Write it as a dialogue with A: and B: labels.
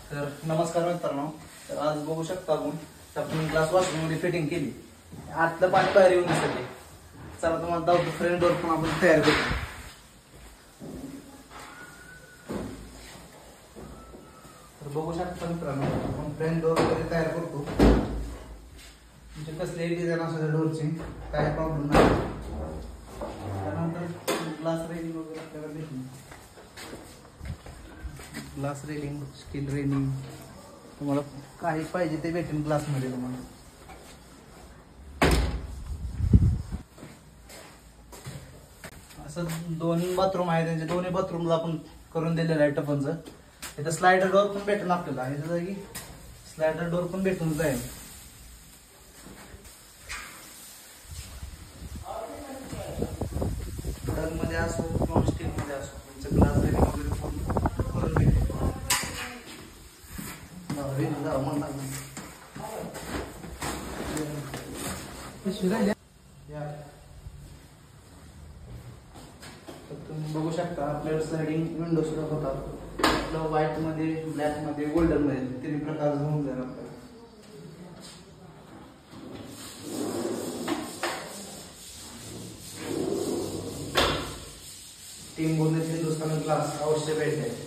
A: तर नमस्कार मित्रांनो, तर आज बघू शकता आपण ग्लास वॉशरूममध्ये फिटिंग केली. आतलं पाणी बाहेर येऊन दिसते. चला तुम्हाला दाखवतो फ्रंट डोर पण आपण तयार करतो. तर बघू शकता मित्रांनो, आपण फ्रंट डोर वगैरे तयार करतो. म्हणजे कसलेही डिझाईन असू द्या डोरची, काय प्रॉब्लेम नाही. त्यानंतर ग्लास रेलिंग वगैरे आपल्याला भेटून ग्लास रेलिंग, स्टील रेलिंग, तुम्हाला काही पाहिजे ते भेटेल ग्लासमध्ये तुम्हाला. असं दोन बाथरूम आहे, त्यांचे दोन्ही बाथरूमला आपण करून दिलेलं आहे टपनचं. इथं स्लायडर डोर पण भेटेल आपल्याला. इथं जागी स्लायडर डोर पण भेटून जाईल. मध्ये असो किंवा स्टील मध्ये असो, तुमचं ग्लास रेलिंग वगैरे करून भेटेल. तुम्ही बघू शकता आपल्याला स्लायडिंग विंडो सुद्धा होतात. आपलं व्हाईट मध्ये, ब्लॅक मध्ये, गोल्डन मध्ये तिन्ही प्रकार होऊन जाईल आपल्याला. टीम बोलण्याचे हिंदुस्तानी ग्लास अवश्य भेटेल.